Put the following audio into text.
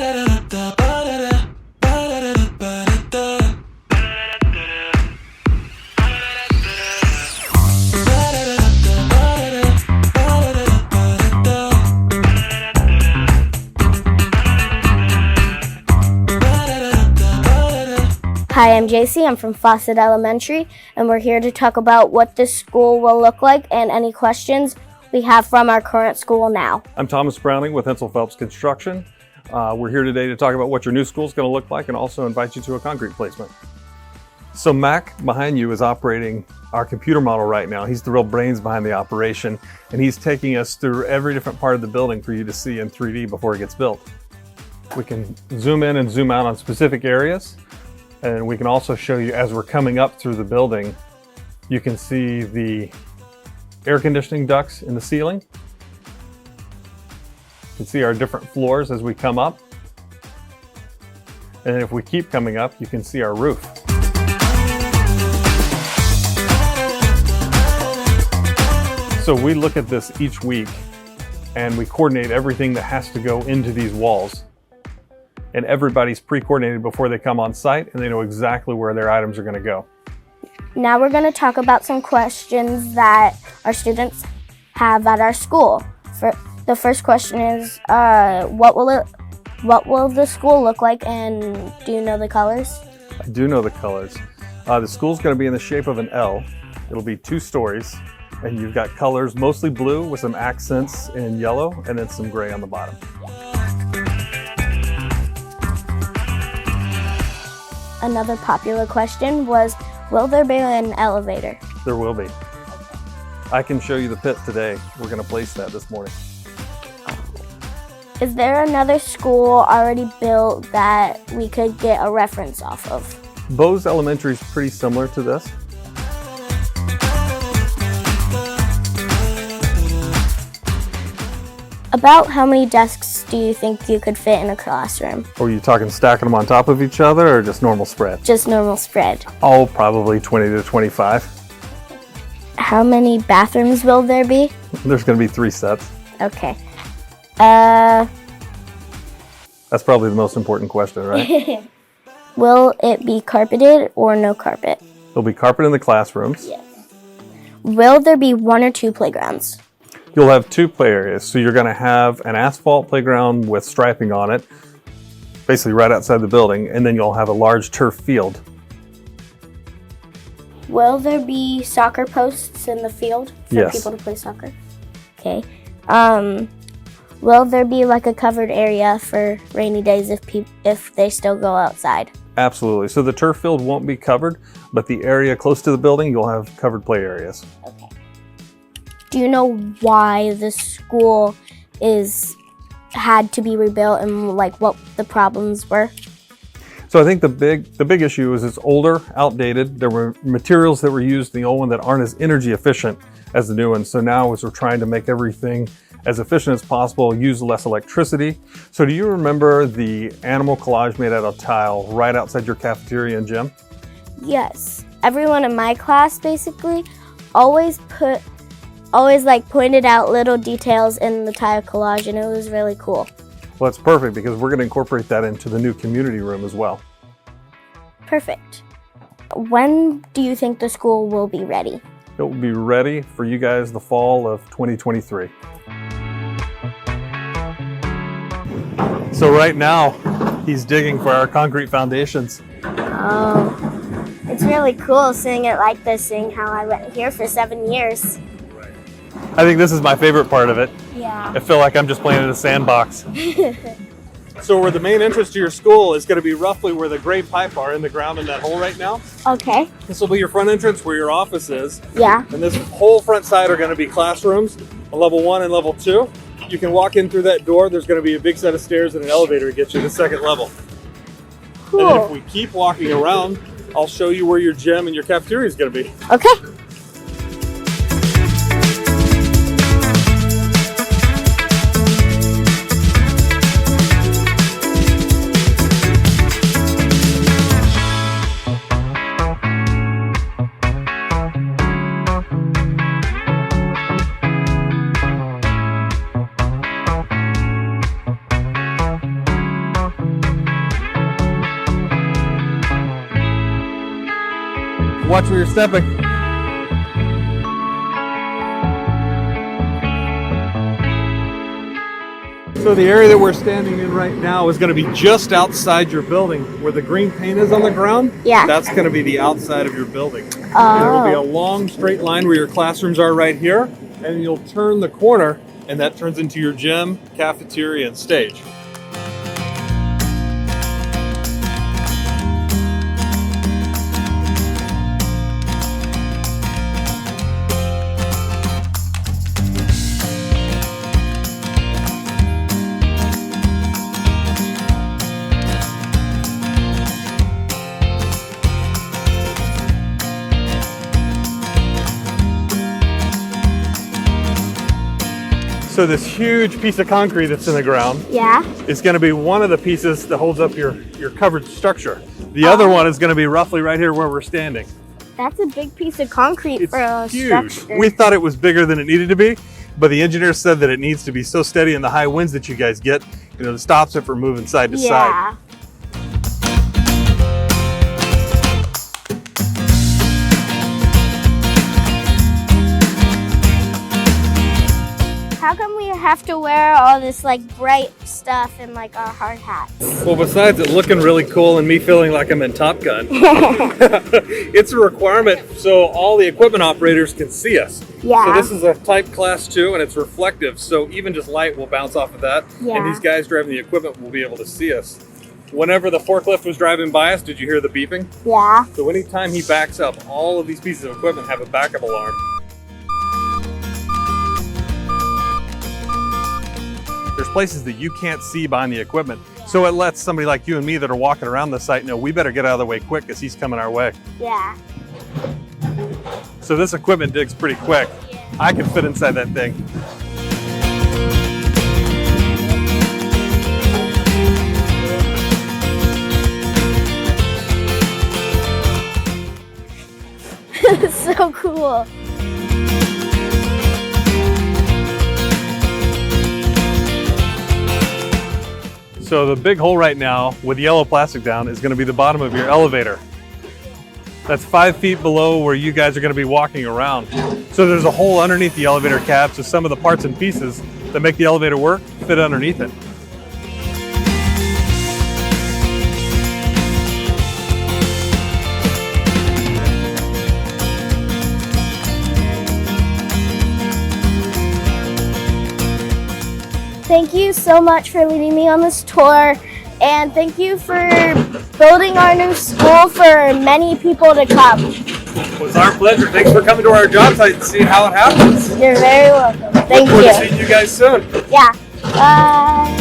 Hi, I'm JC. I'm from Fawcett Elementary, and we're here to talk about what this school will look like and any questions we have from our current school now. I'm Thomas Browning with Hensel Phelps Construction. We're here today to talk about what your new school is going to look like and also invite you to a concrete placement. So Mac behind you is operating our computer model right now. He's the real brains behind the operation, and he's taking us through every different part of the building for you to see in 3D before it gets built. We can zoom in and zoom out on specific areas. And we can also show you as we're coming up through the building, you can see the air conditioning ducts in the ceiling. You can see our different floors as we come up. And if we keep coming up, you can see our roof. So we look at this each week and we coordinate everything that has to go into these walls. And everybody's pre-coordinated before they come on site, and they know exactly where their items are going to go. Now we're going to talk about some questions that our students have at our school. The first question is, what will the school look like, and do you know the colors? I do know the colors. The school's going to be in the shape of an L. It'll be 2 stories, and you've got colors mostly blue with some accents in yellow, and then some gray on the bottom. Another popular question was, will there be an elevator? There will be. I can show you the pit today. We're going to place that this morning. Is there another school already built that we could get a reference off of? Bose Elementary is pretty similar to this. About how many desks do you think you could fit in a classroom? Are you talking stacking them on top of each other or just normal spread? Just normal spread. Oh, probably 20 to 25. How many bathrooms will there be? There's going to be 3 sets. Okay. That's probably the most important question, right? Will it be carpeted or no carpet? There'll be carpet in the classrooms. Yes. Will there be 1 or 2 playgrounds? You'll have 2 play areas. So you're going to have an asphalt playground with striping on it, basically right outside the building, and then you'll have a large turf field. Will there be soccer posts in the field for Yes. people to play soccer? Okay. Will there be like a covered area for rainy days if they still go outside? Absolutely. So the turf field won't be covered, but the area close to the building, you'll have covered play areas. Okay. Do you know why the school had to be rebuilt and like what the problems were? So I think the big issue is it's older, outdated. There were materials that were used in the old one that aren't as energy efficient as the new one. So now as we're trying to make everything as efficient as possible, use less electricity. So do you remember the animal collage made out of tile right outside your cafeteria and gym? Yes. Everyone in my class basically always pointed out little details in the tile collage, and it was really cool. Well, that's perfect because we're going to incorporate that into the new community room as well. Perfect. When do you think the school will be ready? It will be ready for you guys the fall of 2023. So right now, he's digging for our concrete foundations. Oh, it's really cool seeing it like this, seeing how I went here for 7 years. I think this is my favorite part of it. Yeah. I feel like I'm just playing in a sandbox. So where the main entrance to your school is going to be roughly where the gray pipe are in the ground in that hole right now. Okay. This will be your front entrance where your office is. Yeah. And this whole front side are going to be classrooms, level 1 and level 2. You can walk in through that door. There's going to be a big set of stairs and an elevator to get you to the 2nd level. Cool. And then if we keep walking around, I'll show you where your gym and your cafeteria is going to be. Okay. Watch where you're stepping. So the area that we're standing in right now is going to be just outside your building, where the green paint is on the ground. Yeah. That's going to be the outside of your building. Oh. And it'll be a long straight line where your classrooms are right here, and you'll turn the corner, and that turns into your gym, cafeteria, and stage. So this huge piece of concrete that's in the ground Yeah. is going to be one of the pieces that holds up your covered structure. The other one is going to be roughly right here where we're standing. That's a big piece of concrete It's for a huge. structure. We thought it was bigger than it needed to be, but the engineer said that it needs to be so steady in the high winds that you guys get, it stops it from moving side to side. Yeah. How come we have to wear all this like bright stuff and like our hard hats? Well, besides it looking really cool and me feeling like I'm in Top Gun, it's a requirement so all the equipment operators can see us. Yeah. So this is a type class 2 and it's reflective, so even just light will bounce off of that. Yeah. And these guys driving the equipment will be able to see us. Whenever the forklift was driving by us, did you hear the beeping? Yeah. So anytime he backs up, all of these pieces of equipment have a backup alarm. There's places that you can't see behind the equipment. So it lets somebody like you and me that are walking around the site know we better get out of the way quick because he's coming our way. Yeah. So this equipment digs pretty quick. I can fit inside that thing. It's so cool. So the big hole right now with yellow plastic down is going to be the bottom of your elevator. That's 5 feet below where you guys are going to be walking around. So there's a hole underneath the elevator cab, so some of the parts and pieces that make the elevator work fit underneath it. Thank you so much for leading me on this tour, and thank you for building our new school for many people to come. It was our pleasure. Thanks for coming to our job site and seeing how it happens. You're very welcome. Thank Look forward to you. seeing you guys soon. Yeah. Bye.